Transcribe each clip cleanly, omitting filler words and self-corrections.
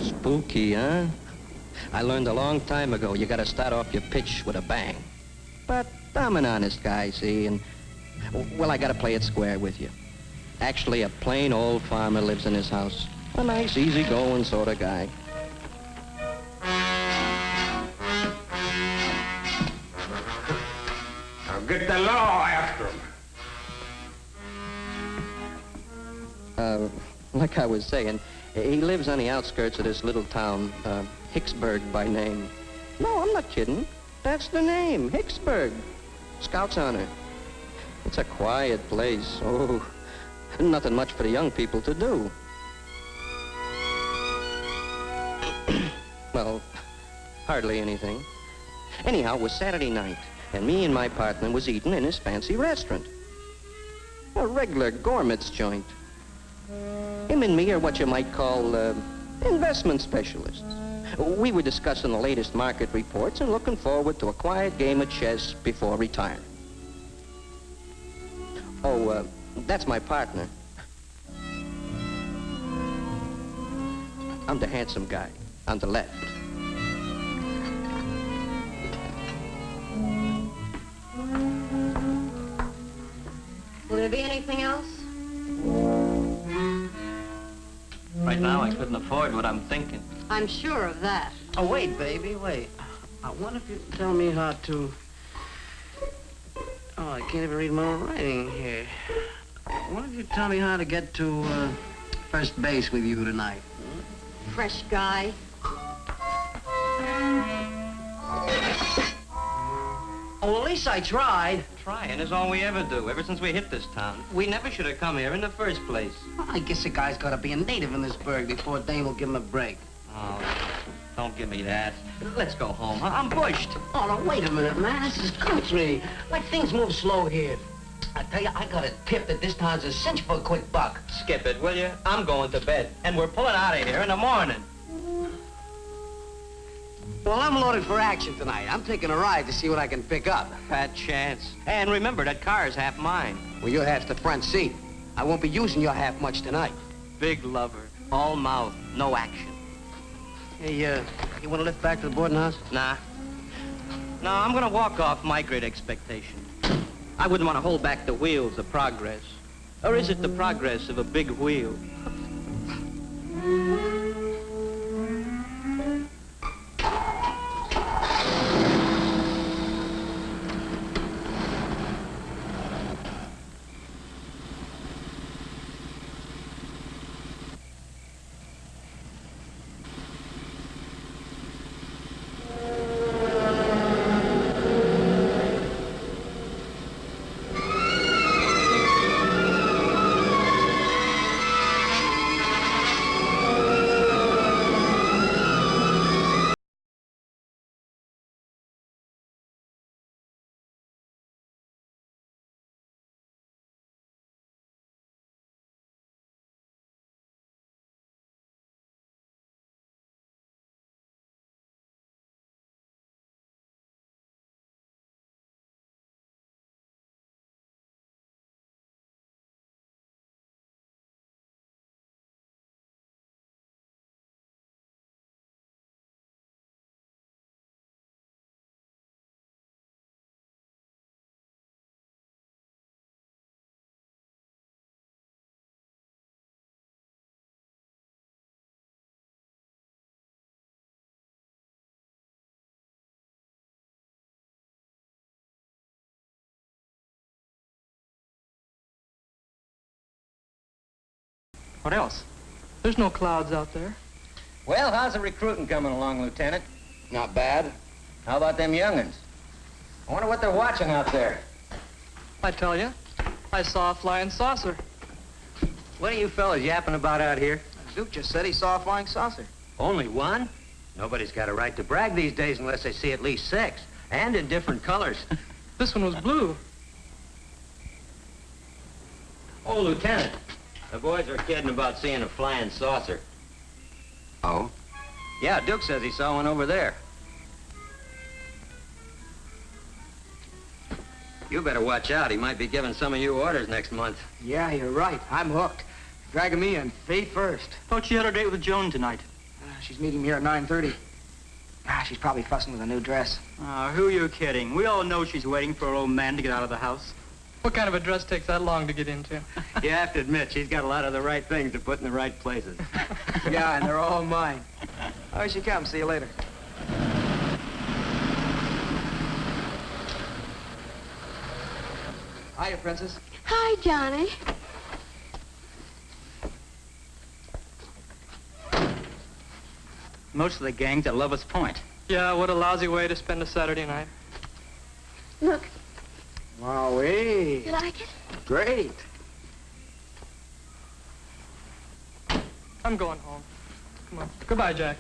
Spooky, huh? I learned a long time ago you gotta start off your pitch with a bang. But I'm an honest guy, see, and, well, I gotta play it square with you. Actually, a plain old farmer lives in his house. A nice, easy-going sort of guy. Now get the law after him. Like I was saying, he lives on the outskirts of this little town, Hicksburg by name. No, I'm not kidding. That's the name, Hicksburg. Scout's honor. It's a quiet place. Oh, nothing much for the young people to do. Well, hardly anything. Anyhow, it was Saturday night, and me and my partner was eating in his fancy restaurant. A regular gourmet's joint. Him and me are what you might call investment specialists. We were discussing the latest market reports and looking forward to a quiet game of chess before retiring. Oh, that's my partner. I'm the handsome guy on the left. Will there be anything else? Right now, I couldn't afford what I'm thinking. I'm sure of that. Oh, wait, baby, wait. I wonder if you can tell me how to... Oh, I can't even read my own writing here. I wonder if you tell me how to get to first base with you tonight. Fresh guy. Oh, at least I tried. Trying is all we ever do, ever since we hit this town. We never should have come here in the first place. Well, I guess a guy's got to be a native in this burg before Dame will give him a break. Oh, don't give me that. Let's go home, huh? I'm bushed. Oh, no, wait a minute, man. This is country. Like, things move slow here. I tell you, I got a tip that this town's a cinch for a quick buck. Skip it, will you? I'm going to bed, and we're pulling out of here in the morning. Well, I'm loaded for action tonight. I'm taking a ride to see what I can pick up. Fat chance. And remember, that car's half mine. Well, your half's the front seat. I won't be using your half much tonight. Big lover, all mouth, no action. Hey, you want to lift back to the boarding house? Nah. No, I'm gonna walk off my great expectation. I wouldn't want to hold back the wheels of progress. Or is it the progress of a big wheel? What else? There's no clouds out there. Well, how's the recruiting coming along, Lieutenant? Not bad. How about them young'uns? I wonder what they're watching out there. I tell you, I saw a flying saucer. What are you fellas yapping about out here? Duke just said he saw a flying saucer. Only one? Nobody's got a right to brag these days unless they see at least 6, and in different colors. This one was blue. Oh, Lieutenant, The boys are kidding about seeing a flying saucer. Oh? Yeah, Duke says he saw one over there. You better watch out. He might be giving some of you orders next month. Yeah, you're right. I'm hooked. Dragging me in feet first. Thought she had a date with Joan tonight. She's meeting me here at 9:30. She's probably fussing with a new dress. Who are you kidding? We all know she's waiting for her old man to get out of the house. What kind of a dress takes that long to get into? You have to admit, she's got a lot of the right things to put in the right places. Yeah, and they're all mine. Oh, she comes. See you later. Hiya, Princess. Hi, Johnny. Most of the gang's at Lover's Point. Yeah, what a lousy way to spend a Saturday night. Look, Wowee. you like it? Great. I'm going home. Come on. Goodbye, Jack.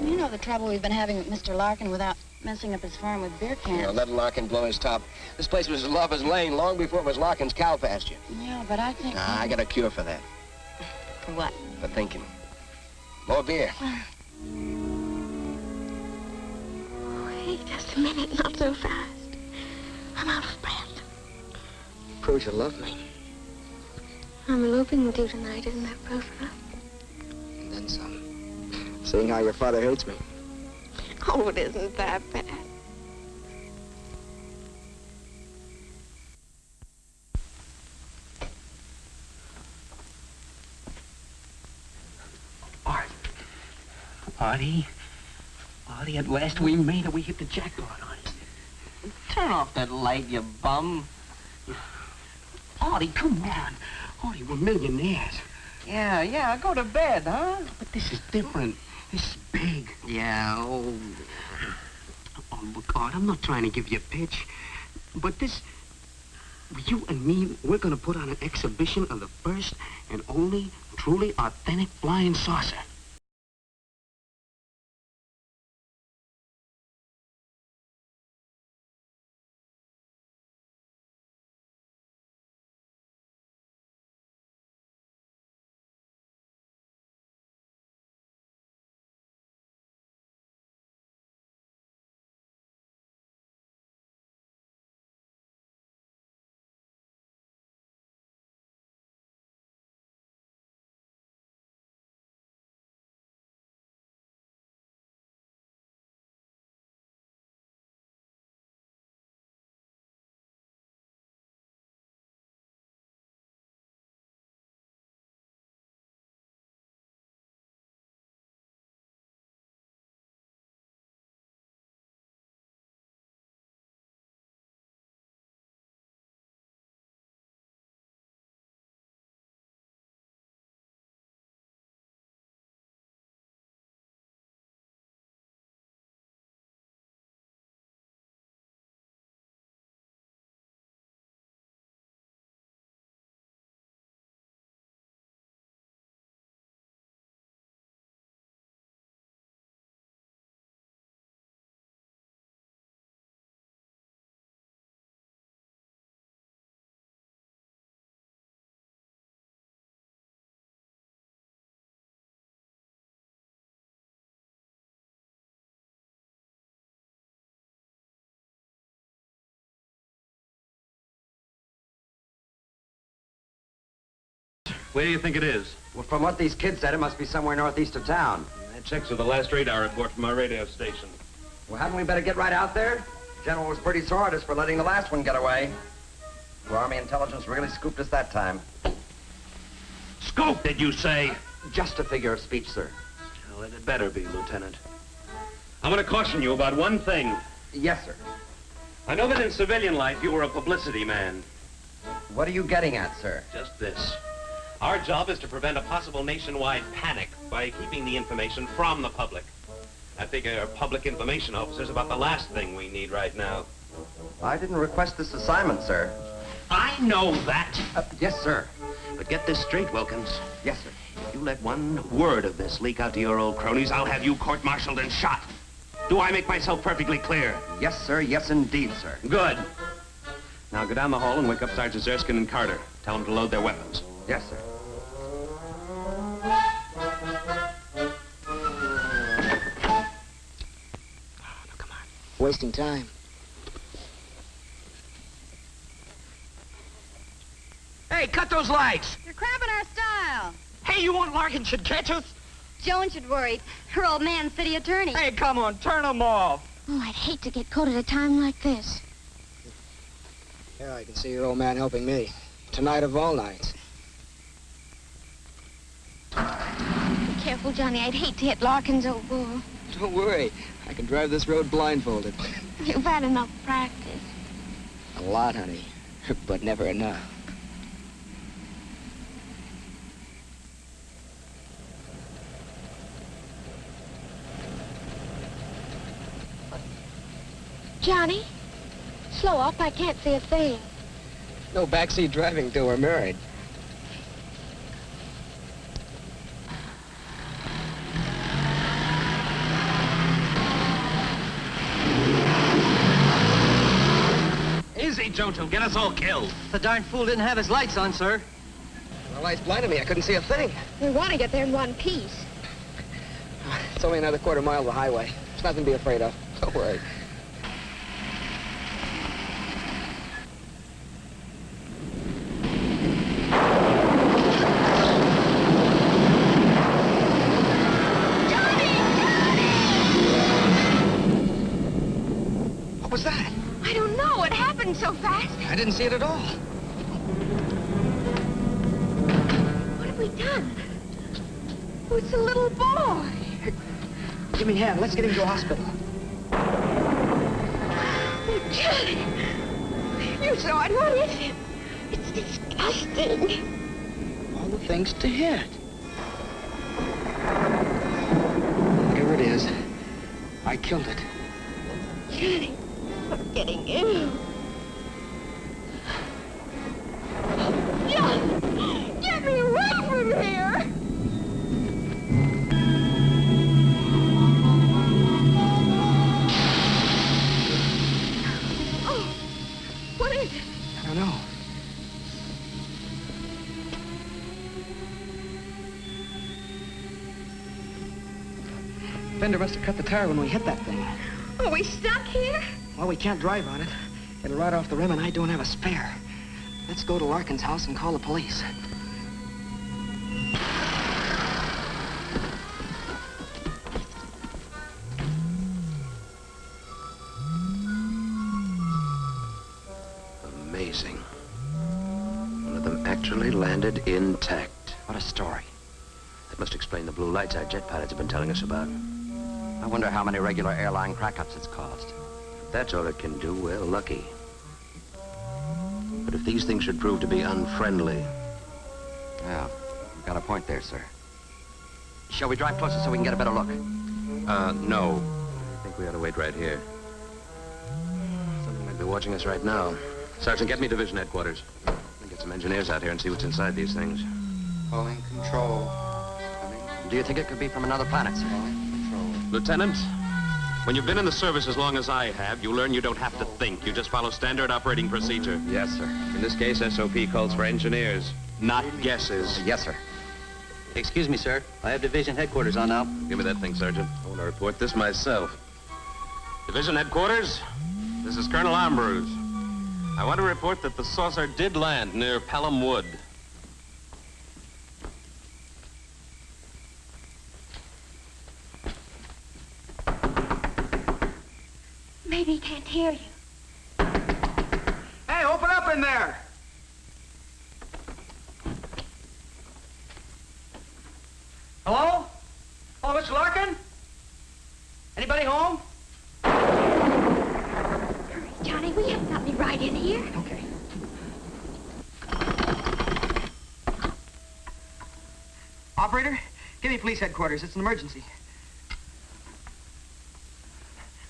You know the trouble we've been having with Mr. Larkin without messing up his farm with beer cans. You know, let Larkin blow his top. This place was Lover's Lane long before it was Larkin's cow pasture. Yeah, but I think... Nah, I got a cure for that. For what? For thinking. More beer. Wait just a minute, not so fast. I'm out of breath. Proves you love me. I'm eloping with you tonight, isn't that proof enough? And then some. Seeing how your father hates me. Oh, it isn't that bad. Artie, at last we made it. We hit the jackpot on it. Turn off that light, you bum. Artie, come on. Artie, we're millionaires. Yeah, go to bed, huh? But this is different. This is big. Yeah, oh. Oh, look, Art, I'm not trying to give you a pitch, but this... You and me, we're gonna put on an exhibition of the first and only truly authentic flying saucer. Where do you think it is? Well, from what these kids said, it must be somewhere northeast of town. That checks with the last radar report from our radio station. Well, hadn't we better get right out there? The general was pretty sore at us for letting the last one get away. Well, Army intelligence really scooped us that time. Scope, did you say? Just a figure of speech, sir. Well, it had better be, Lieutenant. I'm going to caution you about one thing. Yes, sir. I know that in civilian life you were a publicity man. What are you getting at, sir? Just this. Our job is to prevent a possible nationwide panic by keeping the information from the public. I figure public information officers about the last thing we need right now. I didn't request this assignment, sir. I know that. Yes, sir. But get this straight, Wilkins. Yes, sir. If you let one word of this leak out to your old cronies, I'll have you court-martialed and shot. Do I make myself perfectly clear? Yes, sir. Yes, indeed, sir. Good. Now go down the hall and wake up Sergeants Erskine and Carter. Tell them to load their weapons. Yes, sir. Wasting time. Hey, cut those lights! You're cramping our style. Hey, you want Larkin should catch us? Joan should worry. Her old man's city attorney. Hey, come on, turn them off. Oh, I'd hate to get caught at a time like this. Yeah, I can see your old man helping me. Tonight of all nights. Be careful, Johnny. I'd hate to hit Larkin's old bull. Don't worry. I can drive this road blindfolded. You've had enough practice. A lot, honey. But never enough. Johnny, slow up. I can't see a thing. No backseat driving till we're married. Easy, Jones. He'll get us all killed. The darn fool didn't have his lights on, sir. The lights blinded me. I couldn't see a thing. We want to get there in one piece. It's only another quarter mile of the highway. There's nothing to be afraid of. Don't worry. What was that? I don't know. It happened so fast. I didn't see it at all. What have we done? Oh, it's a little boy. Give me a hand. Let's get him to a hospital. Oh, Johnny. You saw it. What is it? It's disgusting. All the things to hit. Whatever it is, I killed it. Johnny, I'm getting ill. Johnny, get me away from here. Fender must have cut the tire when we hit that thing. Are we stuck here? Well, we can't drive on it. It'll ride off the rim, and I don't have a spare. Let's go to Larkin's house and call the police. Amazing. One of them actually landed intact. What a story. That must explain the blue lights our jet pilots have been telling us about. I wonder how many regular airline crack-ups it's caused. If that's all it can do, we're lucky. But if these things should prove to be unfriendly... Yeah, you've got a point there, sir. Shall we drive closer so we can get a better look? No. I think we ought to wait right here. Something might be watching us right now. Sergeant, get me division headquarters. I'll get some engineers out here and see what's inside these things. Calling control. Do you think it could be from another planet, sir? Lieutenant, when you've been in the service as long as I have, you learn you don't have to think. You just follow standard operating procedure. Yes, sir. In this case, SOP calls for engineers, not guesses. Yes, sir. Excuse me, sir. I have division headquarters on now. Give me that thing, Sergeant. I want to report this myself. Division headquarters, this is Colonel Ambrose. I want to report that the saucer did land near Pelham Wood. Maybe he can't hear you. Hey, open up in there! Hello? Hello, Mr. Larkin? Anybody home? Hurry, Johnny, we haven't got any right in here. Okay. Operator, give me police headquarters. It's an emergency.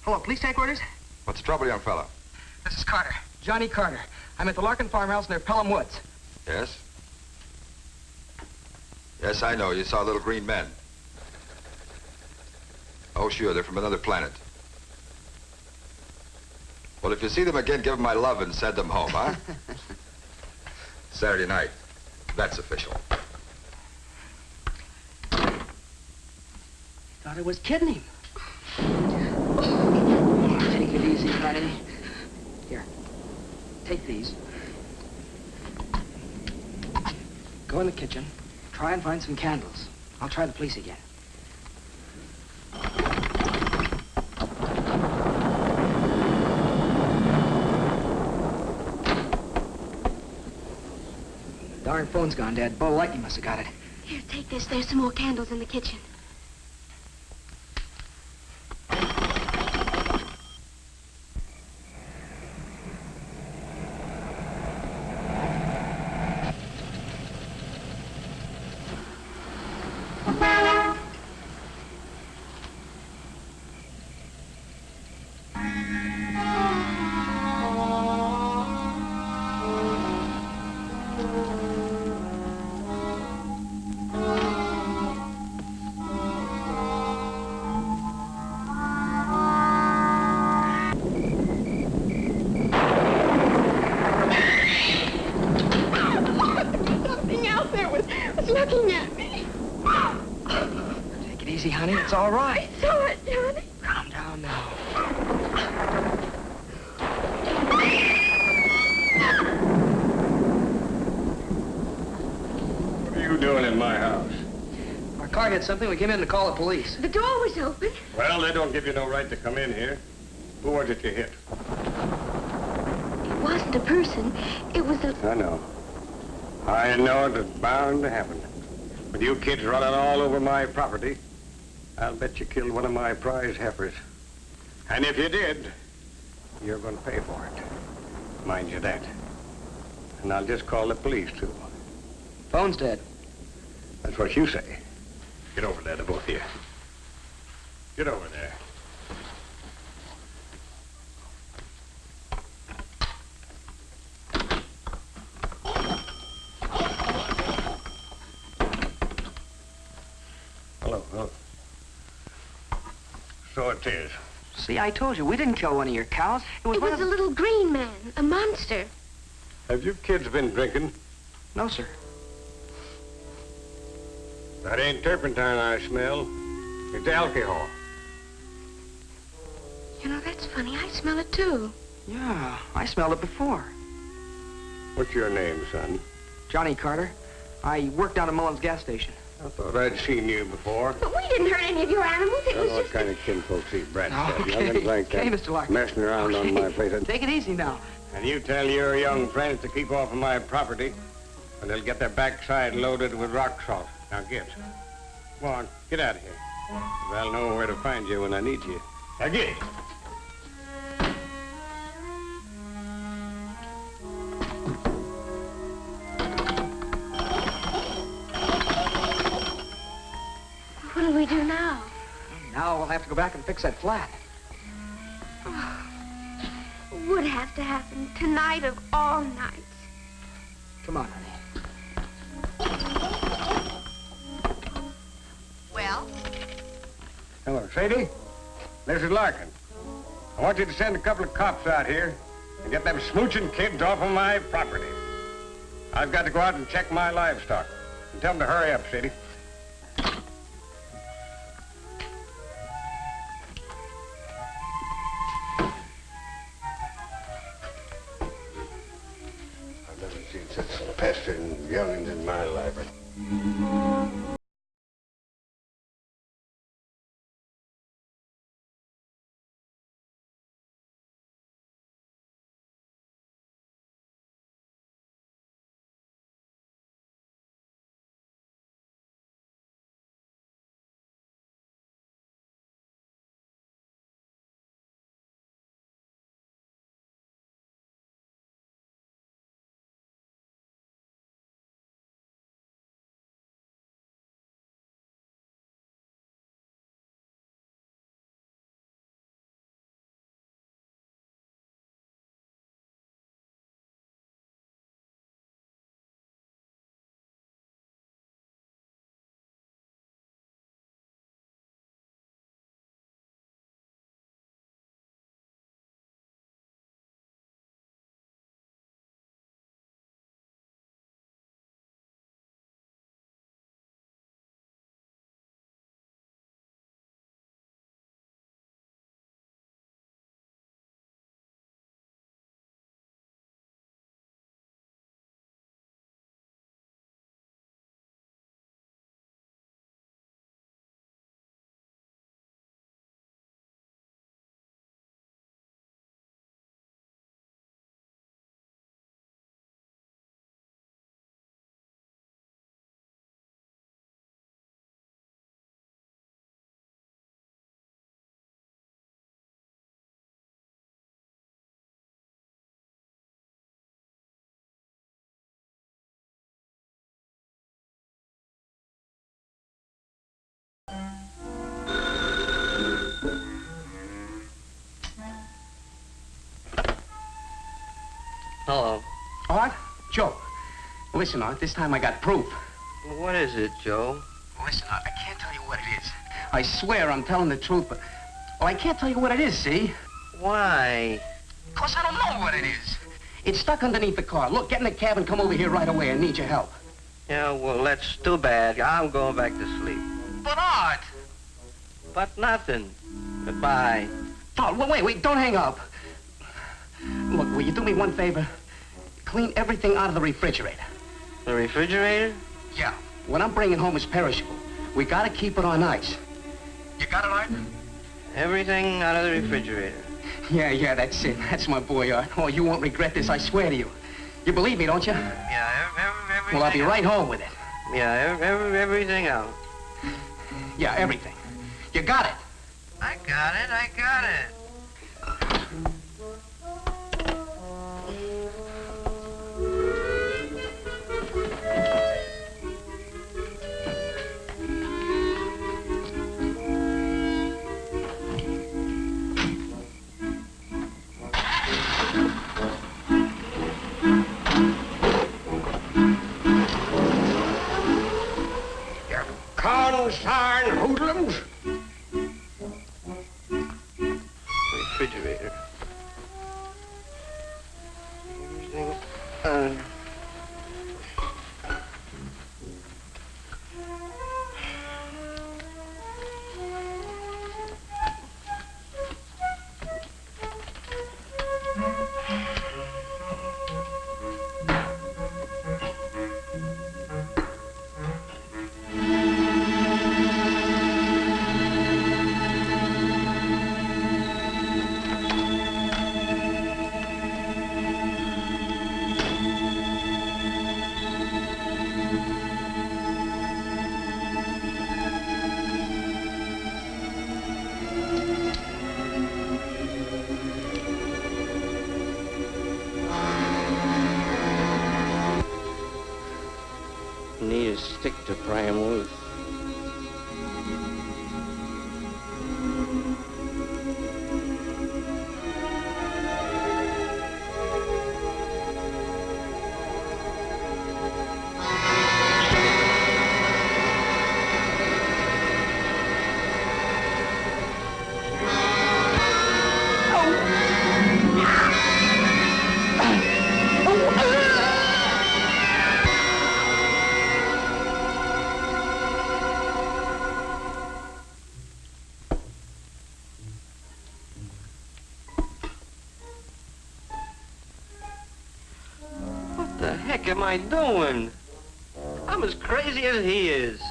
Hello, police headquarters? What's the trouble, young fella? This is Carter. Johnny Carter. I'm at the Larkin farmhouse near Pelham Woods. Yes? Yes, I know. You saw little green men. Oh, sure. They're from another planet. Well, if you see them again, give them my love and send them home, huh? Saturday night. That's official. Thought I was kidding him. Take it easy, honey. Here, take these. Go in the kitchen. Try and find some candles. I'll try the police again. Darn phone's gone dead. Bo Lightning must have got it. Here, take this. There's some more candles in the kitchen. Looking at me. Take it easy, honey. It's all right. I saw it, Johnny. Calm down now. What are you doing in my house? Our car hit something. We came in to call the police. The door was open. Well, they don't give you no right to come in here. Who was it you hit? It wasn't a person. It was a... I know. I know it was bound to happen. With you kids running all over my property, I'll bet you killed one of my prize heifers. And if you did, you're going to pay for it. Mind you that. And I'll just call the police, too. Phone's dead. That's what you say. Get over there, the both of you. Get over there. Hello. So it is. See, I told you, we didn't kill one of your cows. It was, It was a little green man, a monster. Have you kids been drinking? No, sir. That ain't turpentine I smell. It's alcohol. You know, that's funny. I smell it, too. Yeah, I smelled it before. What's your name, son? Johnny Carter. I work down at Mullen's gas station. I thought I'd seen you before. But we didn't hurt any of your animals. It I was don't know what just... kind of kinfolks eat brats. Okay. Nothing like that. Okay, Mr. Larkin. Messing around on my place. Take it easy now. And you tell your young friends to keep off of my property, and they'll get their backside loaded with rock salt. Now get. Come on, get out of here. I'll know where to find you when I need you. Now get. What'll we do now? Now we'll have to go back and fix that flat. Would have to happen tonight of all nights. Come on, honey. Well? Hello, Sadie. This is Larkin. I want you to send a couple of cops out here and get them smooching kids off of my property. I've got to go out and check my livestock. And tell them to hurry up, Sadie. I've never seen such pestering young'uns in my life. Hello. Art? Joe. Listen, Art, this time I got proof. What is it, Joe? Listen, Art, I can't tell you what it is. I swear I'm telling the truth, but... Well, I can't tell you what it is, see? Why? Because I don't know what it is. It's stuck underneath the car. Look, get in the cab and come over here right away. I need your help. Yeah, well, that's too bad. I'm going back to sleep. But, Art! But nothing. Goodbye. Oh, wait, don't hang up. Look, will you do me one favor? Clean everything out of the refrigerator. The refrigerator? Yeah. What I'm bringing home is perishable. We gotta keep it on ice. You got it, Art? Everything out of the refrigerator. Yeah, that's it. That's my boy, Art. Oh, you won't regret this, I swear to you. You believe me, don't you? Yeah, everything. Well, I'll be right home with it. Yeah, everything out. Yeah, everything. You got it. I got it. Consarn hoodlums! Refrigerator. Everything. heck am I doing? I'm as crazy as he is.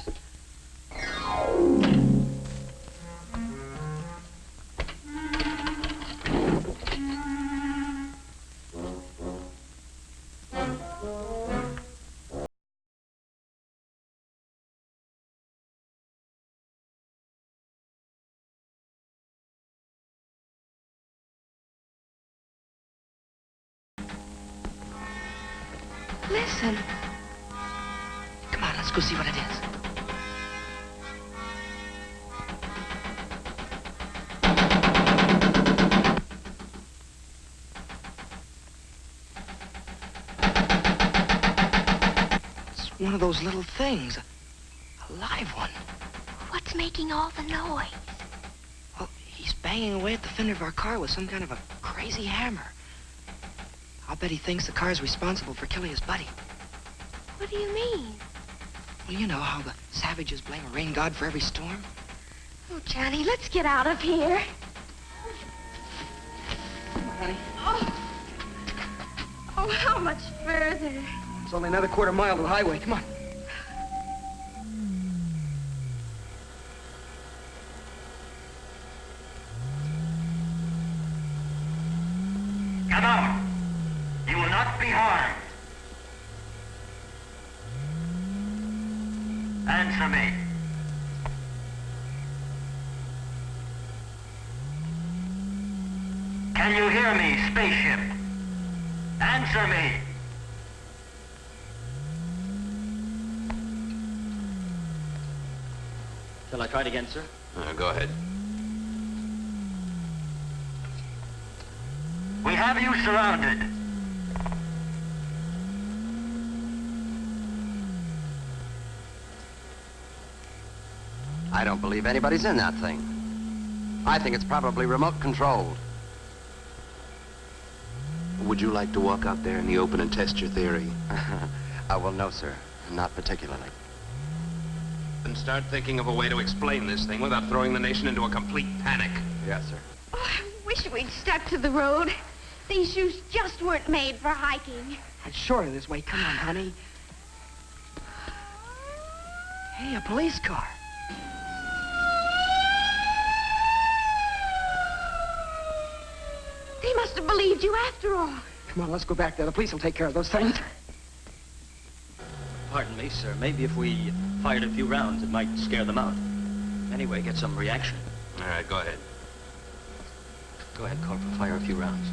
Listen. Come on, let's go see what it is. It's one of those little things. A live one. What's making all the noise? Well, he's banging away at the fender of our car with some kind of a crazy hammer. I'll bet he thinks the car's responsible for killing his buddy. What do you mean? Well, you know how the savages blame a rain god for every storm? Oh, Johnny, let's get out of here. Come on, honey. Oh, how much further? It's only another quarter mile to the highway. Come on. Come out. You will not be harmed. Answer me. Can you hear me, spaceship? Answer me. Shall I try it again, sir? Go ahead. We have you surrounded. I don't believe anybody's in that thing. I think it's probably remote controlled. Would you like to walk out there in the open and test your theory? Well, no, sir. Not particularly. Then start thinking of a way to explain this thing without throwing the nation into a complete panic. Yes, sir. Oh, I wish we'd stuck to the road. These shoes just weren't made for hiking. It's shorter this way. Come on, honey. Hey, a police car. They must have believed you after all. Come on, let's go back there. The police will take care of those things. Pardon me, sir. Maybe if we fired a few rounds, it might scare them out. Anyway, get some reaction. All right, go ahead. Go ahead, Corporal. Fire a few rounds.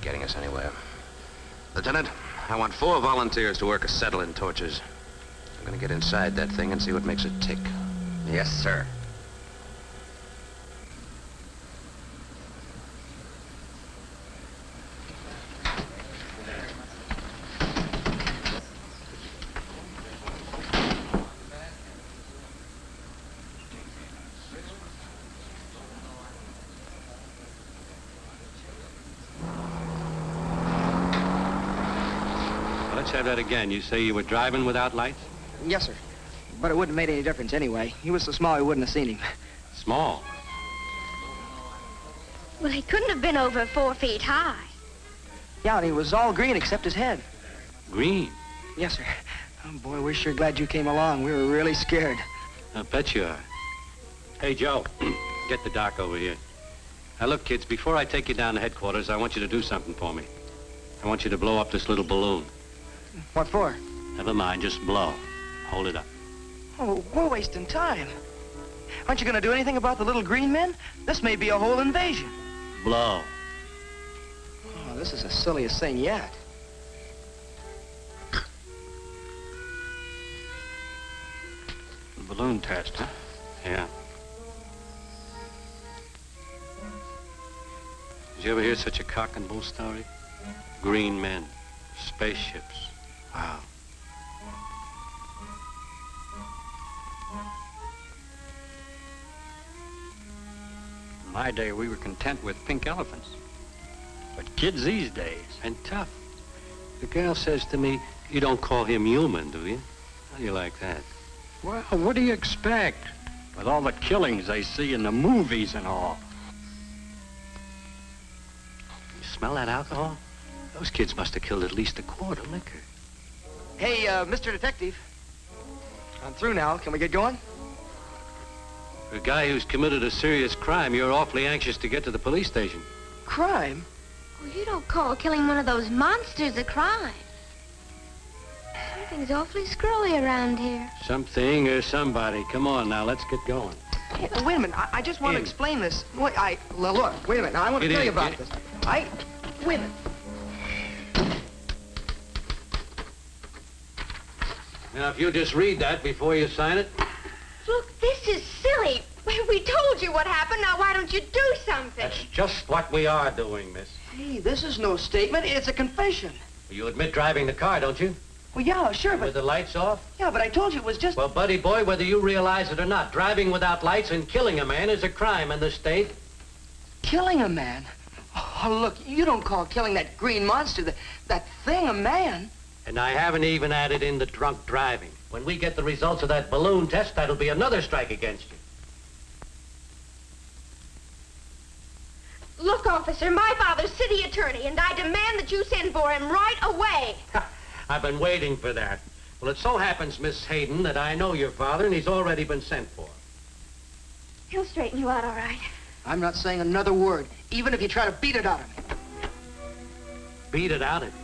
Getting us anywhere. Lieutenant, I want 4 volunteers to work acetylene torches. I'm gonna get inside that thing and see what makes it tick. Yes, sir. Let's have that again. You say you were driving without lights? Yes, sir. But it wouldn't have made any difference anyway. He was so small we wouldn't have seen him. Small. Well, he couldn't have been over 4 feet high. Yeah, and he was all green except his head. Green? Yes, sir. Oh, boy, we're sure glad you came along. We were really scared. I bet you are. Hey, Joe, get the doc over here. Now, look, kids, before I take you down to headquarters, I want you to do something for me. I want you to blow up this little balloon. What for? Never mind, just blow. Hold it up. Oh, we're wasting time. Aren't you going to do anything about the little green men? This may be a whole invasion. Blow. Oh, this is the silliest thing yet. The balloon test, huh? Yeah. Did you ever hear such a cock and bull story? Green men, spaceships. Wow. my day, we were content with pink elephants. But kids these days, And tough. The girl says to me, you don't call him human, do you? How do you like that? well, what do you expect? With all the killings they see in the movies and all. You smell that alcohol? Those kids must have killed at least a quart of liquor. Hey, Mr. Detective. I'm through now. Can we get going? For a guy who's committed a serious crime, you're awfully anxious to get to the police station. Crime? Well, you don't call killing one of those monsters a crime. Something's awfully screwy around here. Something or somebody. Come on now, let's get going. Hey, wait a minute. I just want to explain this. Look, wait a minute. Now, I want to tell you about this. Wait a minute. Now, if you just read that before you sign it. Look, this is silly. We told you what happened. Now, why don't you do something? That's just what we are doing, miss. Hey, this is no statement. It's a confession. You admit driving the car, don't you? Well, yeah, sure, but... With the lights off? Yeah, but I told you it was just... Well, buddy boy, whether you realize it or not, driving without lights and killing a man is a crime in this state. Killing a man? Oh, look, you don't call killing that green monster, that thing, a man. And I haven't even added in the drunk driving. When we get the results of that balloon test, that'll be another strike against you. Look, officer, my father's city attorney, and I demand that you send for him right away. I've been waiting for that. Well, it so happens, Miss Hayden, that I know your father, and he's already been sent for. He'll straighten you out all right. I'm not saying another word, even if you try to beat it out of me. Beat it out of you.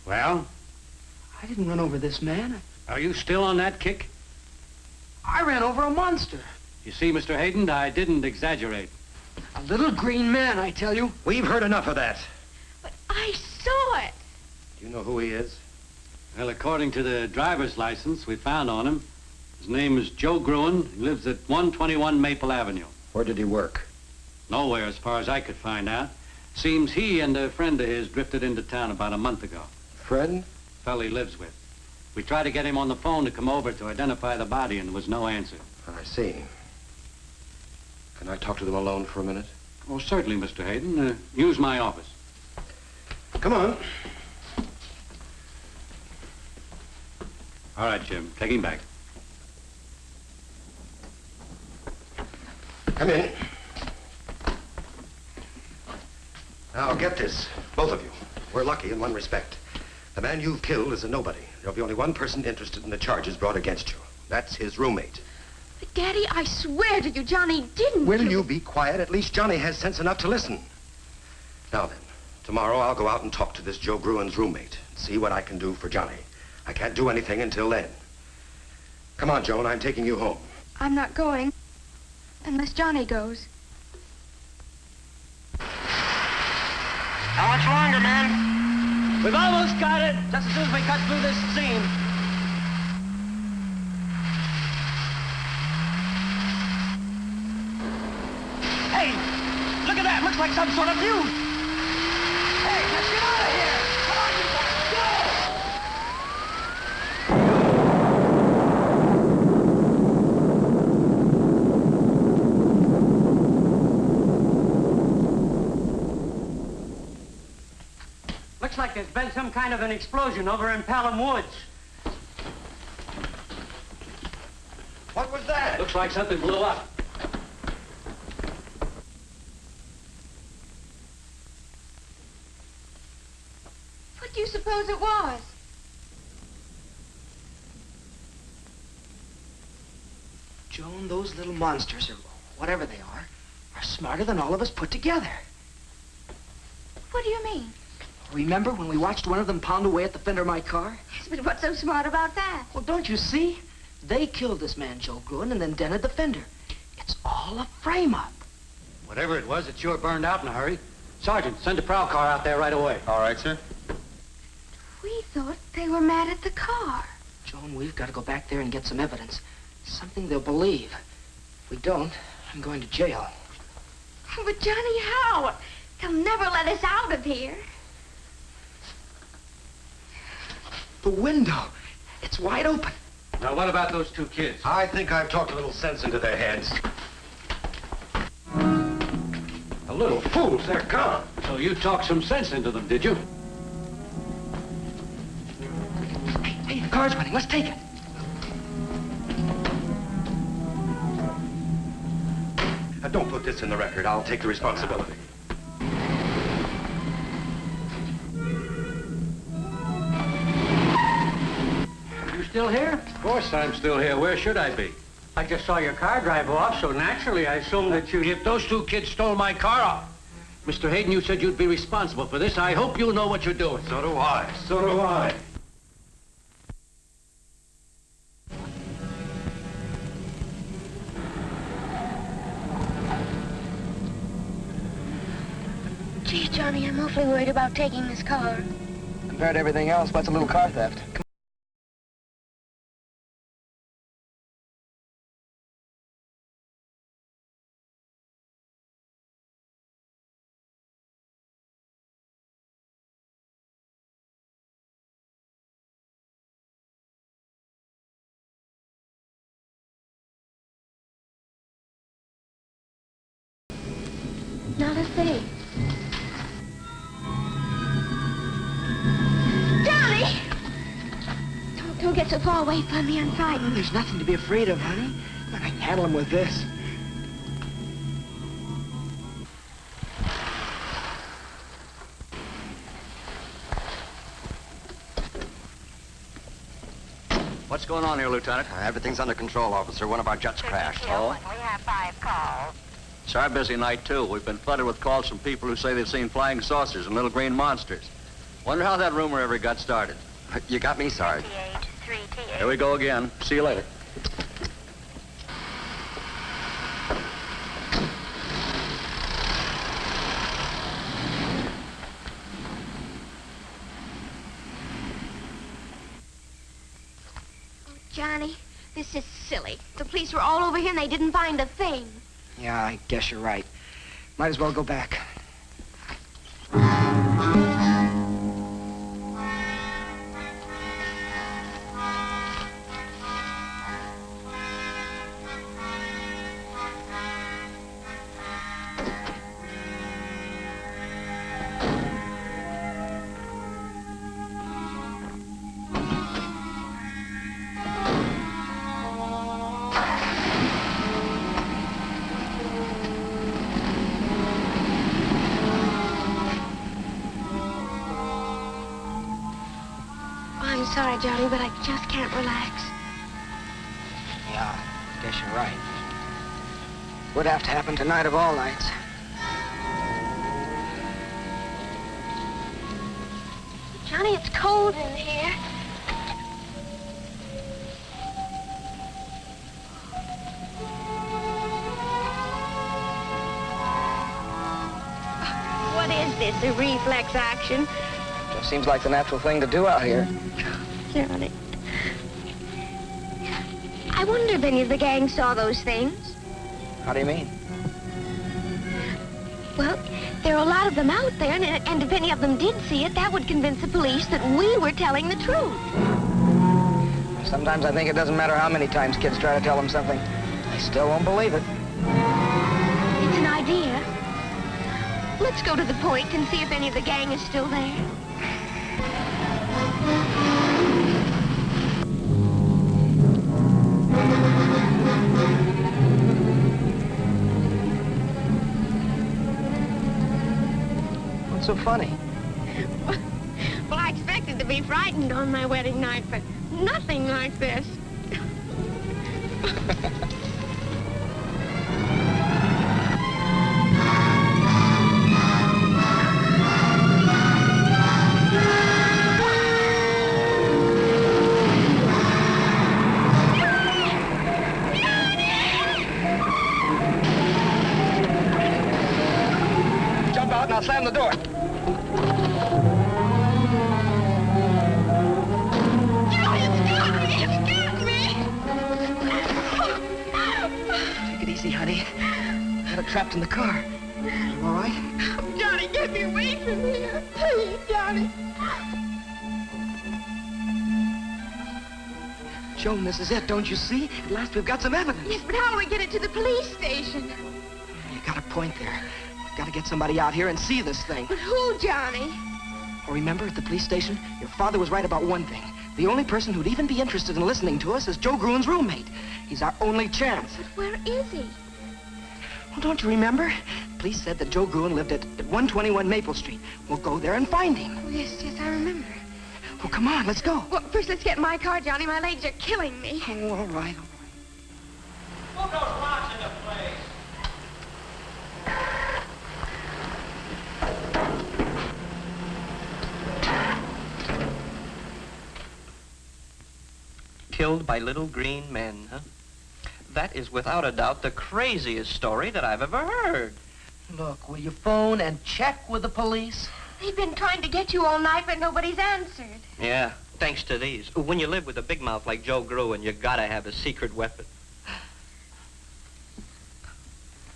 Well? I didn't run over this man. Are you still on that kick? I ran over a monster. You see, Mr. Hayden, I didn't exaggerate. A little green man, I tell you. We've heard enough of that. But I saw it. Do you know who he is? Well, according to the driver's license we found on him, his name is Joe Gruen. He lives at 121 Maple Avenue. Where did he work? Nowhere, as far as I could find out. Seems he and a friend of his drifted into town about a month ago. Friend? Fellow he lives with. We tried to get him on the phone to come over to identify the body, and there was no answer. I see. Can I talk to them alone for a minute? Oh, certainly, Mr. Hayden. Use my office. Come on. All right, Jim. Take him back. Come in. Now, get this, both of you. We're lucky in one respect. The man you've killed is a nobody. There'll be only one person interested in the charges brought against you. That's his roommate. But, Daddy, I swear to you, Johnny didn't. Will you be quiet? At least Johnny has sense enough to listen. Now then, tomorrow I'll go out and talk to this Joe Gruen's roommate and see what I can do for Johnny. I can't do anything until then. Come on, Joan, I'm taking you home. I'm not going unless Johnny goes. How much longer, men? We've almost got it, just as soon as we cut through this scene. Hey, look at that. Looks like some sort of fuse. Hey, let's get out of here. Come on, you guys, go! Looks like there's been some kind of an explosion over in Pelham Woods. What was that? Looks like something blew up. What do you suppose it was? Joan, those little monsters, or whatever they are smarter than all of us put together. What do you mean? Remember when we watched one of them pound away at the fender of my car? Yes, but what's so smart about that? Well, don't you see? They killed this man, Joe Gruen, and then dented the fender. It's all a frame-up. Whatever it was, it sure burned out in a hurry. Sergeant, send a prowl car out there right away. All right, sir. We thought they were mad at the car. Joan, we've got to go back there and get some evidence. Something they'll believe. If we don't, I'm going to jail. But Johnny, how? They'll never let us out of here. The window. It's wide open. Now, what about those two kids? I think I've talked a little sense into their heads. The little fools, they're gone. So you talked some sense into them, did you? Hey, the car's running. Let's take it. Don't put this in the record. I'll take the responsibility. You still here? Of course I'm still here. Where should I be? I just saw your car drive off, so naturally I assumed that you... If those two kids stole my car off, Mr. Hayden, you said you'd be responsible for this. I hope you know what you're doing. So do I. So do I. Gee, Johnny, I'm awfully worried about taking this car. Compared to everything else, what's a little car theft? Not a thing. Johnny! Don't get so far away from me. I'm frightened. There's nothing to be afraid of, honey. I can handle him with this. What's going on here, Lieutenant? Everything's under control, officer. One of our jets crashed. Oh? We have 5 calls. It's our busy night, too. We've been flooded with calls from people who say they've seen flying saucers and little green monsters. Wonder how that rumor ever got started. You got me, Sarge. Here we go again. See you later. Johnny, this is silly. The police were all over here and they didn't find a thing. Yeah, I guess you're right. Might as well go back. I'm sorry, Johnny, but I just can't relax. Yeah, I guess you're right. Would have to happen tonight of all nights. Johnny, it's cold in here. What is this, a reflex action? Just seems like the natural thing to do out here. Johnny. I wonder if any of the gang saw those things. How do you mean? Well, there are a lot of them out there, and if any of them did see it, that would convince the police that we were telling the truth. Sometimes I think it doesn't matter how many times kids try to tell them something. They still won't believe it. It's an idea. Let's go to the point and see if any of the gang is still there. What's so funny? Well, I expected to be frightened on my wedding night, but nothing like this. Jump out and I'll slam the door. Take it easy, honey. Got it trapped in the car. All right? Johnny, get me away from here. Please, Johnny. Joan, this is it, don't you see? At last we've got some evidence. Yes, but how do we get it to the police station? You got a point there. We've got to get somebody out here and see this thing. But who, Johnny? Oh, remember at the police station, your father was right about one thing. The only person who'd even be interested in listening to us is Joe Gruen's roommate. He's our only chance. But where is he? Well, don't you remember? Police said that Joe Gruen lived at 121 Maple Street. We'll go there and find him. Oh, yes, I remember. Well, come on, let's go. Well, first let's get in my car, Johnny. My legs are killing me. Oh, all right. Put those rocks into place. Killed by little green men, huh? That is without a doubt the craziest story that I've ever heard. Look, will you phone and check with the police? They've been trying to get you all night, but nobody's answered. Yeah, thanks to these. When you live with a big mouth like Joe Gruen, you gotta have a secret weapon.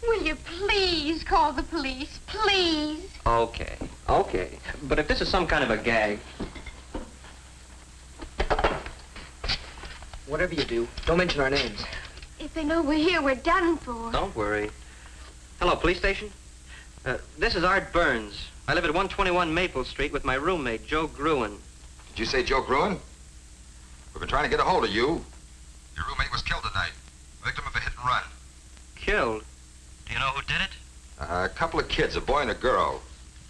Will you please call the police? Please? Okay. But if this is some kind of a gag... Whatever you do, don't mention our names. If they know we're here, we're done for. Don't worry. Hello, police station? This is Art Burns. I live at 121 Maple Street with my roommate, Joe Gruen. Did you say Joe Gruen? We've been trying to get a hold of you. Your roommate was killed tonight. Victim of a hit and run. Killed? Do you know who did it? A couple of kids, a boy and a girl.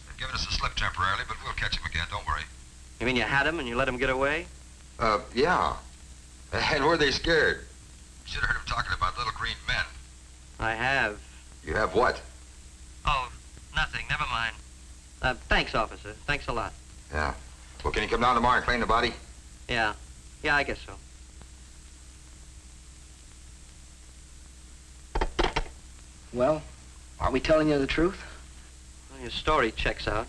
They've given us a slip temporarily, but we'll catch him again, don't worry. You mean you had him and you let him get away? Yeah. And were they scared? You should have heard him talking about little green men. I have. You have what? Oh, nothing. Never mind. Thanks, officer. Thanks a lot. Yeah. Well, can you come down tomorrow and claim the body? Yeah. Yeah, I guess so. Well, are we telling you the truth? Well, your story checks out.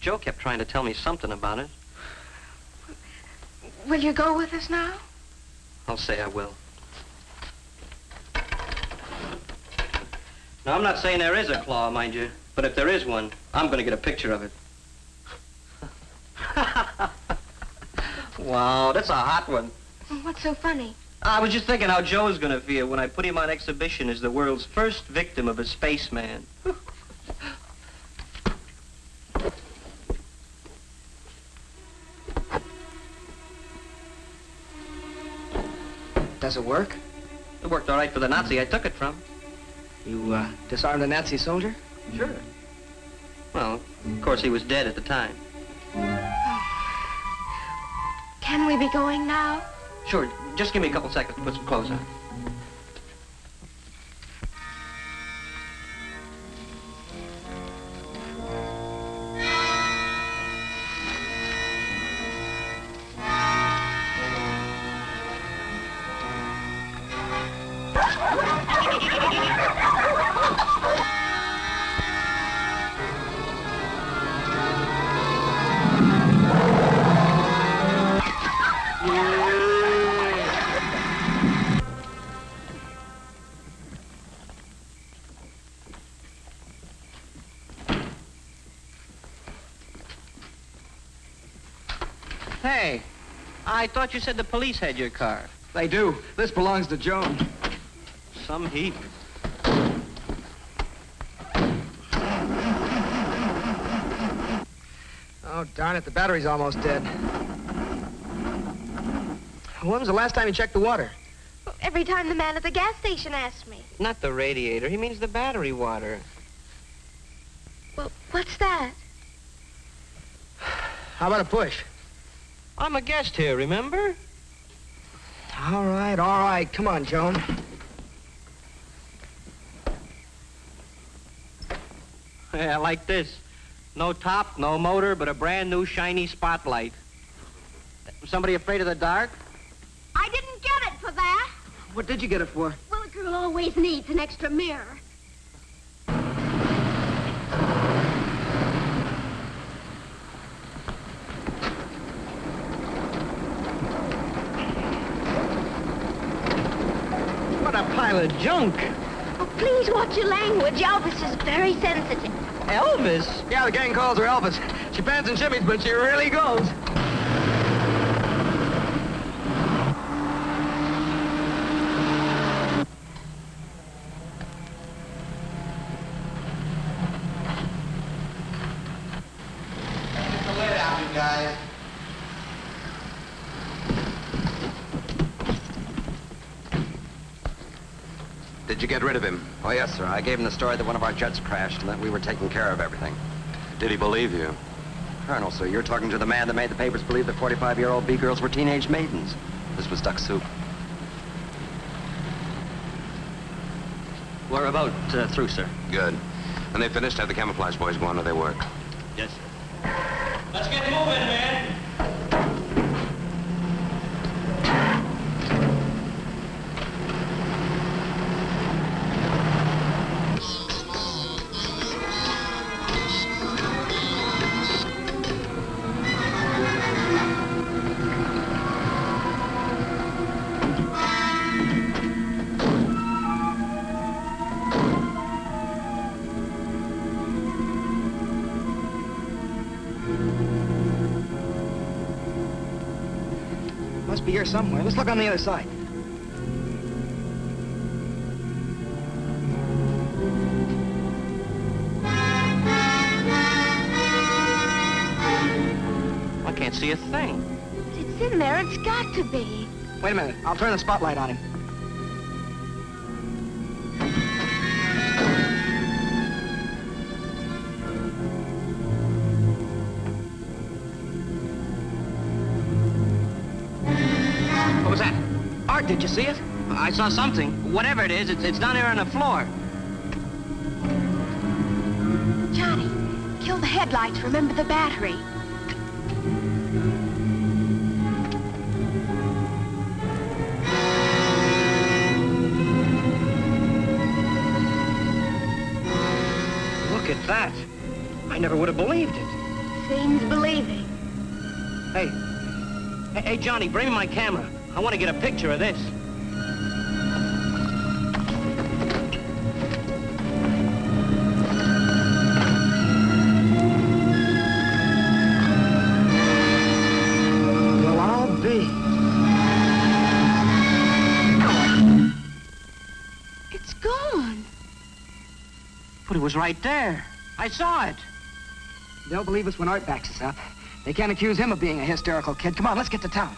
Joe kept trying to tell me something about it. Will you go with us now? I'll say I will. Now, I'm not saying there is a claw, mind you, but if there is one, I'm going to get a picture of it. Wow, that's a hot one. What's so funny? I was just thinking how Joe's going to feel when I put him on exhibition as the world's first victim of a spaceman. Does it work? It worked all right for the Nazi I took it from. You, disarmed a Nazi soldier? Sure. Well, of course, he was dead at the time. Can we be going now? Sure, just give me a couple seconds to put some clothes on. Hey, I thought you said the police had your car. They do. This belongs to Joan. Some heap. Oh, darn it, the battery's almost dead. When was the last time you checked the water? Well, every time the man at the gas station asks me. Not the radiator. He means the battery water. Well, what's that? How about a push? I'm a guest here, remember? All right. Come on, Joan. Yeah, like this. No top, no motor, but a brand new shiny spotlight. Somebody afraid of the dark? I didn't get it for that. What did you get it for? Well, a girl always needs an extra mirror. What a pile of junk. Oh, please watch your language. Elvis is very sensitive. Elvis? Yeah, the gang calls her Elvis. She pants and shimmies, but she really goes. Get the lid out, you guys. Did you get rid of him? Oh, yes, sir. I gave him the story that one of our jets crashed and that we were taking care of everything. Did he believe you? Colonel, sir, you're talking to the man that made the papers believe that 45-year-old B-girls were teenage maidens. This was duck soup. We're about through, sir. Good. When they finished, have the camouflage boys go on to their work. Yes, sir. Let's get moving, man. Must be here somewhere. Let's look on the other side. I can't see a thing. It's in there. It's got to be. Wait a minute. I'll turn the spotlight on him. What was that? Art, did you see it? I saw something. Whatever it is, it's down here on the floor. Johnny, kill the headlights. Remember the battery. Look at that. I never would have believed it. Seems believing. Hey, Johnny, bring me my camera. I want to get a picture of this. Well, I'll be. It's gone. But it was right there. I saw it. They'll believe us when Art backs us up. They can't accuse him of being a hysterical kid. Come on, let's get to town.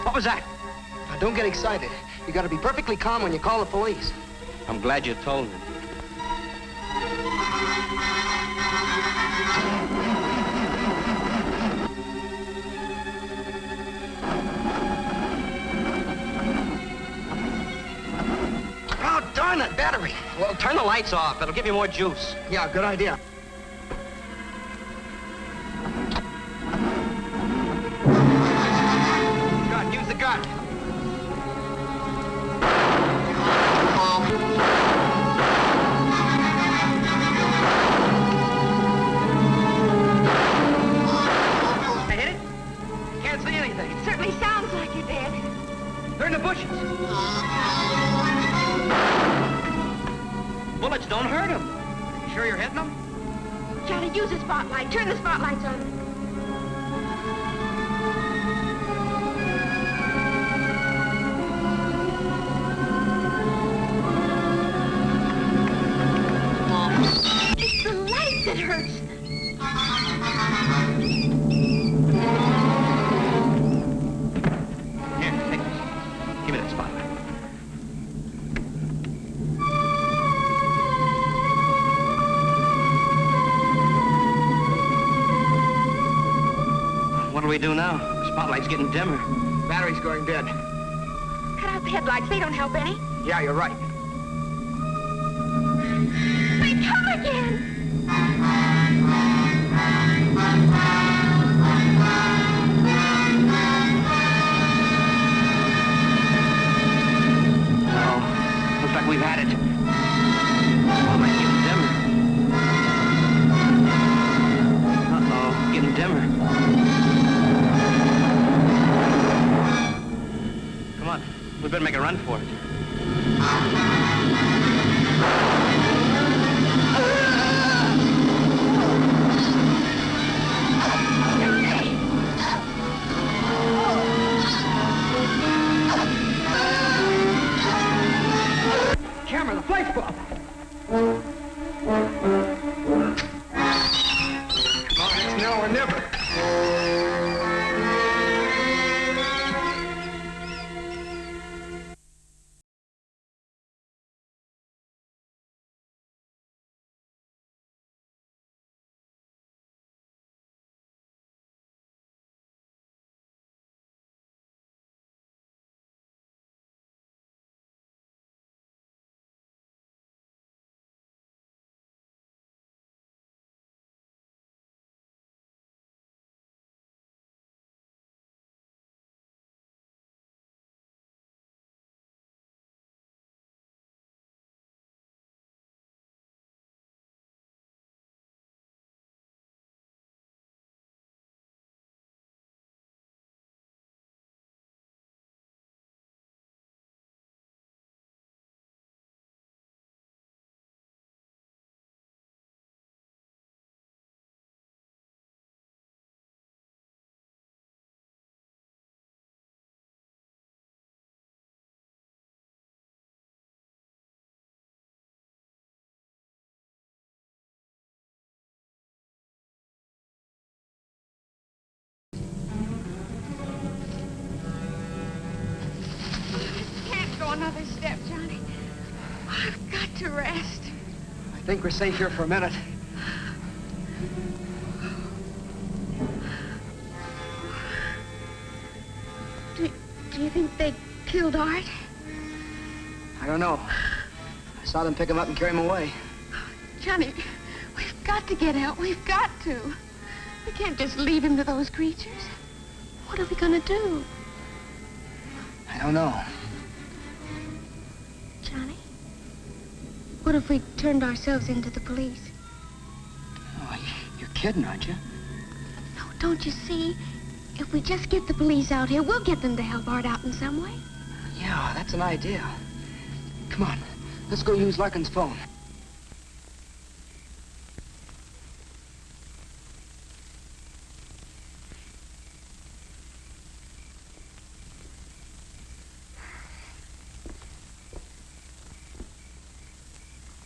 What was that? Now, don't get excited. You gotta be perfectly calm when you call the police. I'm glad you told me. Oh, darn it, battery. Well, turn the lights off. It'll give you more juice. Yeah, good idea. Gun, use the gun. I hit it? Can't see anything. It certainly sounds like you did. They're in the bushes. Bullets don't hurt him. You sure you're hitting them? Johnny, use the spotlight. Turn the spotlights on. It's the light that hurts. Here, take this. Give me that spotlight. What'll we do now? The spotlight's getting dimmer. Battery's going dead. Cut out the headlights. They don't help any. Yeah, you're right. They come again. Oh, looks like we've had it. Spotlight's getting dimmer. Uh-oh, getting dimmer. Come on, we better make a run for it. Camera, the flash bulb. Come on, it's now or never. Another step, Johnny. I've got to rest. I think we're safe here for a minute. Do you think they killed Art? I don't know. I saw them pick him up and carry him away. Johnny, we've got to get out. We've got to. We can't just leave him to those creatures. What are we going to do? I don't know. Johnny, what if we turned ourselves into the police? Oh, you're kidding, aren't you? No, don't you see? If we just get the police out here, we'll get them to help Art out in some way. Yeah, that's an idea. Come on, let's go use Larkin's phone.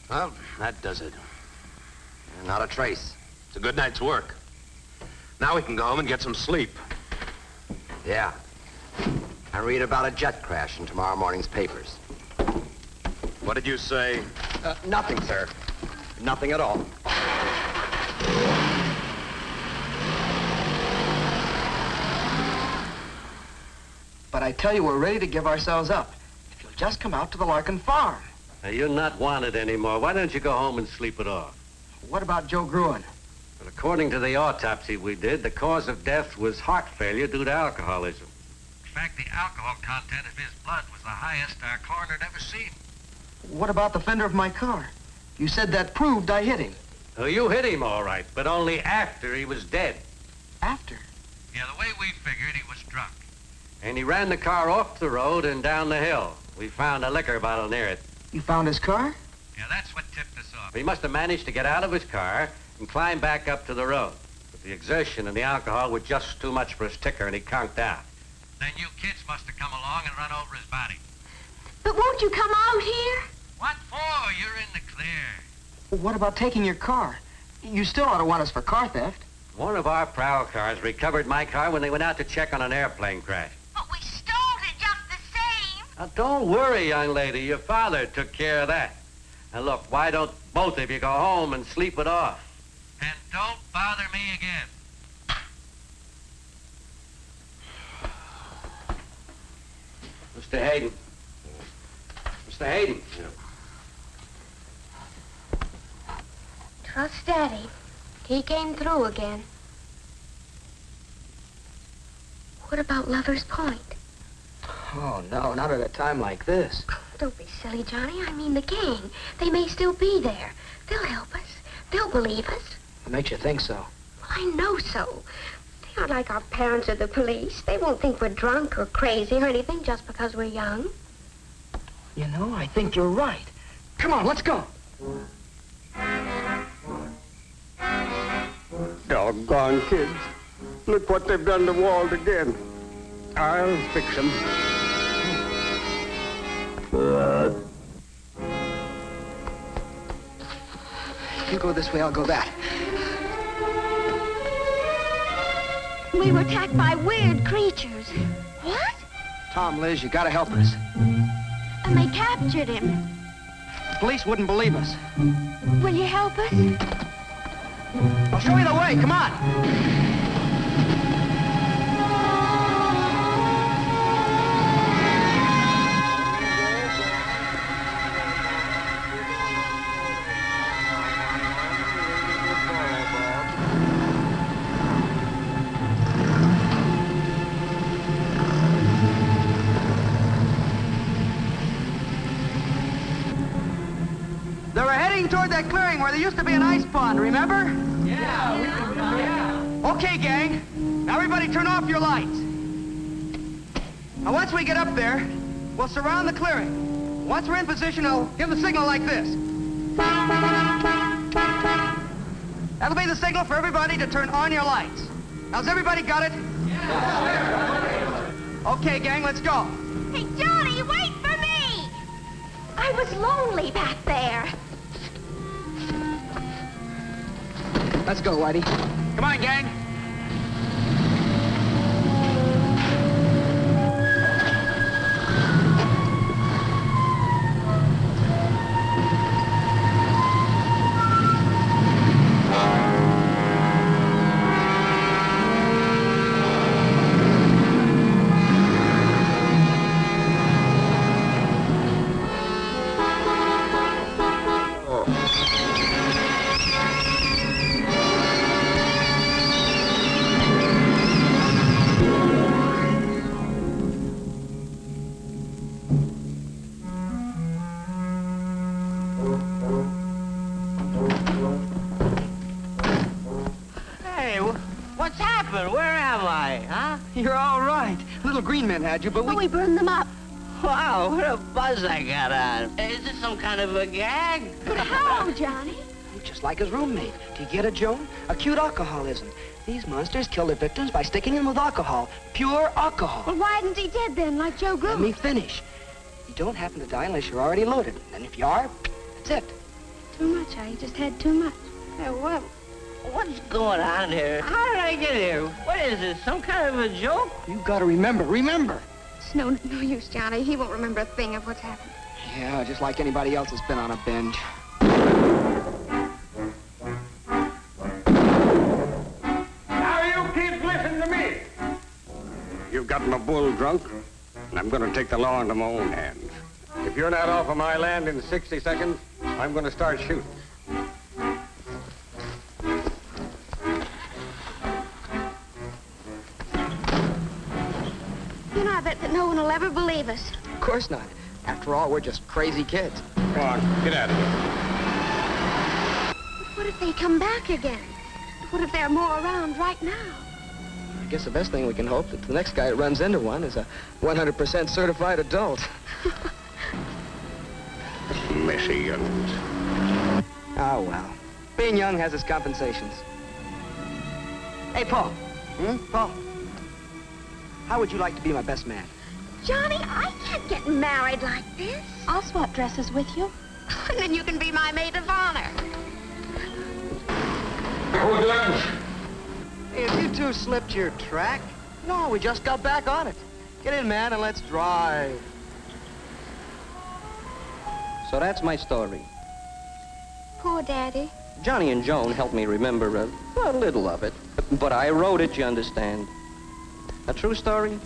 Well, that does it. Not a trace. It's a good night's work. Now we can go home and get some sleep. Yeah. And read about a jet crash in tomorrow morning's papers. What did you say? Nothing, sir. Nothing at all. But I tell you, we're ready to give ourselves up. If you'll just come out to the Larkin farm. Now, you're not wanted anymore. Why don't you go home and sleep it off? What about Joe Gruen? Well, according to the autopsy we did, the cause of death was heart failure due to alcoholism. In fact, the alcohol content of his blood was the highest our coroner'd ever seen. What about the fender of my car? You said that proved I hit him. Oh, you hit him all right, but only after he was dead. After? Yeah, the way we figured, he was drunk. And he ran the car off the road and down the hill. We found a liquor bottle near it. You found his car? Yeah, that's what tipped us off. He must have managed to get out of his car and climbed back up to the road. But the exertion and the alcohol were just too much for his ticker, and he conked out. Then you kids must have come along and run over his body. But won't you come out here? What for? You're in the clear. What about taking your car? You still ought to want us for car theft. One of our prowl cars recovered my car when they went out to check on an airplane crash. But we stole it just the same. Now, don't worry, young lady. Your father took care of that. Now, look, why don't both of you go home and sleep it off? And don't bother me again. Mr. Hayden. Mr. Hayden. Trust Daddy. He came through again. What about Lover's Point? Oh, no, not at a time like this. Don't be silly, Johnny. I mean the gang. They may still be there. They'll help us. They'll believe us. What makes you think so? Well, I know so. They aren't like our parents or the police. They won't think we're drunk or crazy or anything just because we're young. You know, I think you're right. Come on, let's go. Doggone kids. Look what they've done to Walt again. I'll fix him. You go this way, I'll go that. We were attacked by weird creatures. What? Tom, Liz, you gotta help us. And they captured him. The police wouldn't believe us. Will you help us? I'll show you the way, come on. They were heading toward that clearing where there used to be an ice pond, remember? Yeah. Okay, gang. Now everybody turn off your lights. Now once we get up there, we'll surround the clearing. Once we're in position, I'll give the signal like this. That'll be the signal for everybody to turn on your lights. Now, has everybody got it? Yeah. Okay, gang, let's go. Hey, Johnny, wait for me! I was lonely back there. Let's go, Whitey. Come on, gang. What's happened? Where am I, huh? You're all right. Little green men had you, but we burned them up. Wow, what a buzz I got on. Is this some kind of a gag? How, Johnny? Just like his roommate. Do you get it, Joan? Acute alcoholism. These monsters kill their victims by sticking them with alcohol. Pure alcohol. Well, why isn't he dead then, like Joe Grew? Let me finish. You don't happen to die unless you're already loaded. And if you are, that's it. Too much, I just had too much. Hey, what's going on here? How did I get here? What is this, some kind of a joke? You gotta remember. It's no use, Johnny. He won't remember a thing of what's happened. Yeah, just like anybody else that's been on a binge. Now, you kids, listen to me. You've got my bull drunk, and I'm gonna take the law into my own hands. If you're not off of my land in 60 seconds, I'm gonna start shooting. You know, I bet that no one will ever believe us. Of course not. After all, we're just crazy kids. Come on, get out of here. But what if they come back again? What if there are more around right now? I guess the best thing we can hope that the next guy that runs into one is a 100% certified adult. Messians. Oh, well. Being young has its compensations. Hey, Paul. Paul, how would you like to be my best man? Johnny, I can't get married like this. I'll swap dresses with you. And then you can be my maid of honor. Hey, have you two slipped your track? No, we just got back on it. Get in, man, and let's drive. So that's my story. Poor Daddy. Johnny and Joan helped me remember a little of it. But I wrote it, you understand. A true story?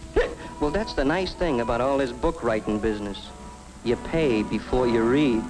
Well, that's the nice thing about all this book writing business. You pay before you read.